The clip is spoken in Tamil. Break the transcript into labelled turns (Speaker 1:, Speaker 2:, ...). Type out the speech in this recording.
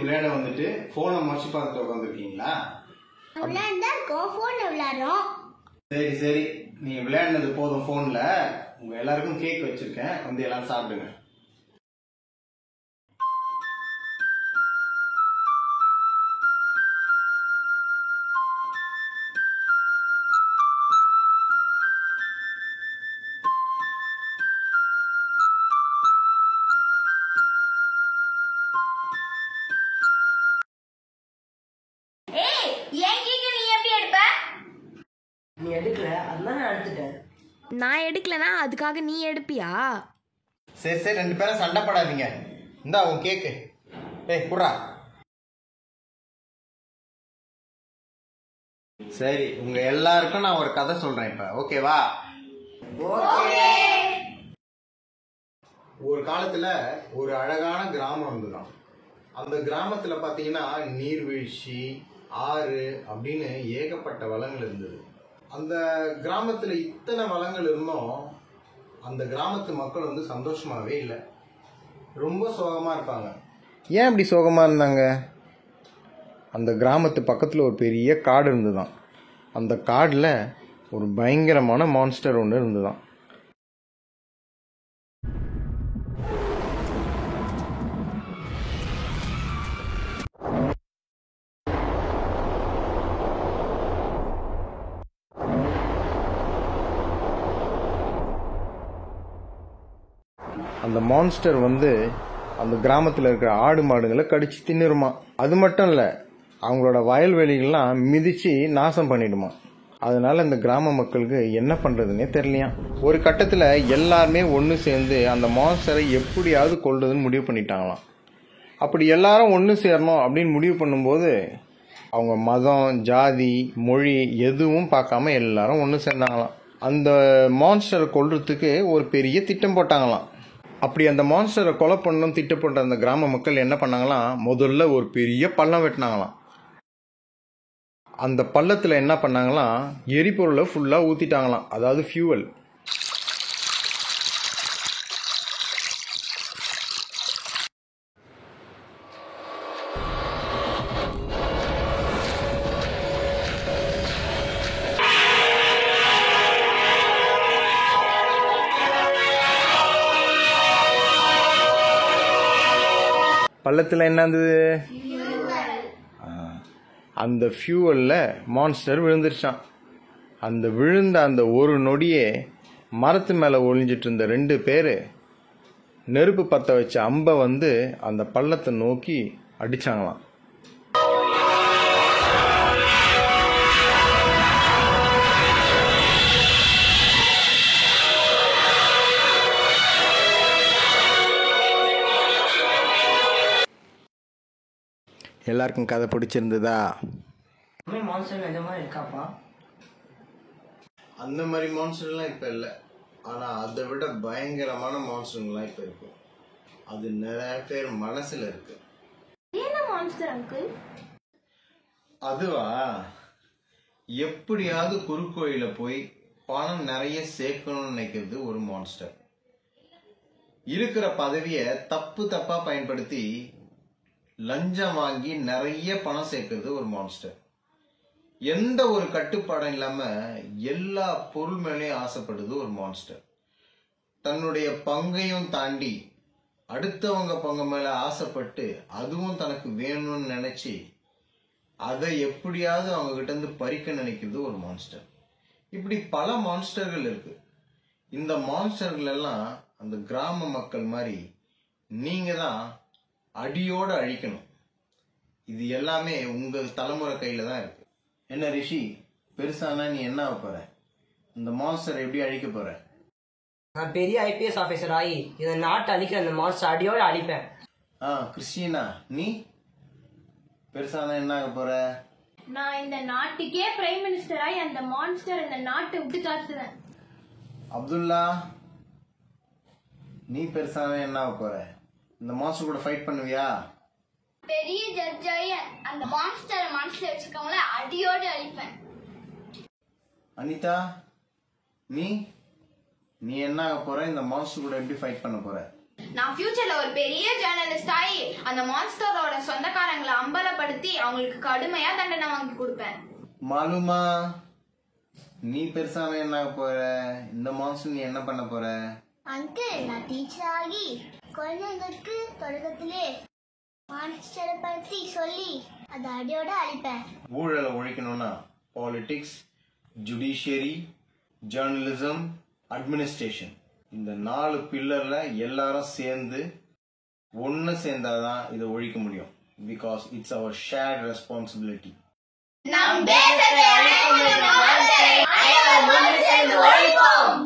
Speaker 1: விளையாட வந்துட்டு போனை மறைச்சு பார்த்துட்டு உட்காந்துருக்கீங்களா? சரி சரி, நீங்க விளையாடினது போதும். போன்ல உங்க எல்லாருக்கும் கேக் வச்சிருக்கேன், வந்து எல்லாரும் சாப்பிடுங்க.
Speaker 2: நீ எடுக்கல, அதனால நான் எடுத்துட்டேன்.
Speaker 3: நான் எடுக்கலனா அதுக்காக நீ எடுப்பியா?
Speaker 1: சரி சரி, ரெண்டு பேரும் சண்டை படாதீங்க. இந்தா உன் கேக்கு. ஏய் குர்ரா. சரி, உங்க எல்லாருக்கும் நான் ஒரு கதை சொல்றேன் இப்ப, ஓகேவா? ஒரு காலத்துல ஒரு அழகான கிராமம் இருந்துதான். அந்த கிராமத்துல பாத்தீங்கன்னா நீர்வீழ்ச்சி, ஆறு அப்படின்னு ஏகப்பட்ட வளங்கள் இருந்தது. அந்த கிராமத்துல இத்தனை வளங்கள் இருந்தும் அந்த கிராமத்து மக்கள் வந்து சந்தோஷமாவே இல்லை, ரொம்ப சோகமா இருப்பாங்க. ஏன் அப்படி சோகமா இருந்தாங்க? அந்த கிராமத்து பக்கத்துல ஒரு பெரிய காடு இருந்துதான். அந்த காடுல ஒரு பயங்கரமான மான்ஸ்டர் ஒன்று இருந்துதான். அந்த மான்ஸ்டர் வந்து அந்த கிராமத்தில் இருக்கிற ஆடு மாடுகளை கடிச்சு தின்னுருமா. அது மட்டும் இல்லை, அவங்களோட வயல்வெளிகள்லாம் மிதிச்சு நாசம் பண்ணிடுமா. அதனால இந்த கிராம மக்களுக்கு என்ன பண்றதுன்னே தெரியலையா. ஒரு கட்டத்தில் எல்லாருமே ஒன்று சேர்ந்து அந்த மான்ஸ்டரை எப்படியாவது கொல்றதுன்னு முடிவு பண்ணிட்டாங்களாம். அப்படி எல்லாரும் ஒன்று சேரணும் அப்படின்னு முடிவு பண்ணும்போது அவங்க மதம், ஜாதி, மொழி எதுவும் பார்க்காம எல்லாரும் ஒன்று சேர்ந்தாங்களாம். அந்த மான்ஸ்டரை கொல்றதுக்கு ஒரு பெரிய திட்டம் போட்டாங்களாம். அப்படி அந்த மான்ஸ்டரை கொலை பண்ணணும் திட்டப்பட்ட அந்த கிராம மக்கள் என்ன பண்ணாங்களாம், முதல்ல ஒரு பெரிய பள்ளம் வெட்டினாங்களாம். அந்த பள்ளத்தில் என்ன பண்ணாங்களாம், எரிபொருளை ஃபுல்லாக ஊற்றிட்டாங்களாம், அதாவது ஃபியூவல். பள்ளத்தில் என்ன இருந்தது? அந்த ஃபியூவலில் மான்ஸ்டர் விழுந்துருச்சான். அந்த விழுந்த அந்த ஒரு நொடியே மரத்து மேலே ஒளிஞ்சிட்டு இருந்த 2 பேர் நெருப்பு பற்ற வச்ச அம்பை வந்து அந்த பள்ளத்தை நோக்கி அடிச்சாங்களாம். எல்லாருக்கும் கதை பிடிச்சிருந்ததா?
Speaker 2: மான்ஸ்டர் இந்த மாதிரி இருக்காப்பா?
Speaker 1: அந்த மாதிரி மான்ஸ்டர்லாம் இப்போ இல்லை, ஆனால் அதை விட பயங்கரமான மான்ஸ்டர்லாம் இப்போ இருக்கு. அது நிறைய பேர் மனசில் இருக்கு.
Speaker 3: என்ன மான்ஸ்டர் அங்கிள்?
Speaker 1: அதுவா, எப்படியாவது குறுக்கோயில போய் பணம் நிறைய சேர்க்கணும்னு நினைக்கிறது ஒரு மான்ஸ்டர். இருக்கிற பதவியை தப்பா பயன்படுத்தி லஞ்சம் வாங்கி நிறைய பணம் சேர்க்கிறது ஒரு மான்ஸ்டர். எந்த ஒரு கட்டுப்பாடும் இல்லாம எல்லா பொருள் மேலேயும் ஆசைப்படுது ஒரு மான்ஸ்டர். தன்னுடைய பங்கையும் தாண்டி அடுத்தவங்க பங்கு மேல ஆசைப்பட்டு அதுவும் தனக்கு வேணும்னு நினைச்சு அதை எப்படியாவது அவங்க கிட்ட இருந்து பறிக்க நினைக்கிறது ஒரு மான்ஸ்டர். இப்படி பல மான்ஸ்டர்கள் இருக்கு. இந்த மான்ஸ்டர்கள் எல்லாம் அந்த கிராம மக்கள் மாதிரி நீங்க தான் அடியோட அழிக்கணும். இது எல்லாமே உங்க தலைமுறை கையில தான் இருக்கு. என்ன ரிஷி, பெருசானா நீ என்ன ஆக போற? இந்த மான்ஸ்டர் எப்படி அழிக்க போற?
Speaker 2: நான் பெரிய ஐபிஎஸ் ஆபீசர் ஆகி இந்த நாட்டை அழிக்கிற அந்த மான்ஸ்டர் அடியோட அழிப்பேன்.
Speaker 1: கிறிஸ்டினா, நீ பெருசானா என்ன ஆக போற?
Speaker 3: நான் இந்த நாட்டுக்கே பிரைம் மினிஸ்டர் ஆகி அந்த மான்ஸ்டர் இந்த நாட்டை விட்டு காத்துவேன்.
Speaker 1: அப்துல்லா, நீ பெருசானா என்ன ஆக போற? இந்த மான்ஸ்டர் கூட ஃபைட் பண்ணுவியா?
Speaker 4: பெரிய ஜட்ஜ் ஆகி அந்த மான்ஸ்டர் மனசுல வச்சிருக்கவங்கள அடியோடு அழிப்பேன்.
Speaker 1: அனிதா, நீ என்ன ஆக போற? இந்த மான்ஸ்டர் கூட எப்படி ஃபைட் பண்ண போற?
Speaker 5: நான் ஃபியூச்சர்ல ஒரு பெரிய ஜேர்னலிஸ்ட் ஆகி அந்த மான்ஸ்டரோட சொந்தக்காரங்களை அம்பலப்படுத்தி அவங்களுக்கு கடுமையா தண்டனை வாங்கி கொடுப்பேன்.
Speaker 1: மாலுமா, நீ பெருசான என்ன போற? இந்த மான்ஸ்டர் நீ என்ன பண்ண போற?
Speaker 4: அங்கிள், நான் டீச்சர் ஆகி குழந்தைங்களுக்கு தொடக்கத்திலே மான்ஸ்டரை பத்தி சொல்லி அதை அடியோட அழிப்பேன்.
Speaker 1: ஊழலை ஒழிக்கணும்னா பாலிடிக்ஸ், ஜுடிஷியரி, ஜேர்னலிசம், அட்மினிஸ்ட்ரேஷன், இந்த 4 பில்லர்ல எல்லாரும் சேர்ந்து ஒன்னு சேர்ந்தாதான் இதை ஒழிக்க முடியும். Because it's our shared responsibility.
Speaker 5: நம் தேசத்தை அழிக்கும் இந்த மான்ஸ்டரை அனைவரும் ஒன்று சேர்ந்து ஒழிப்போம்.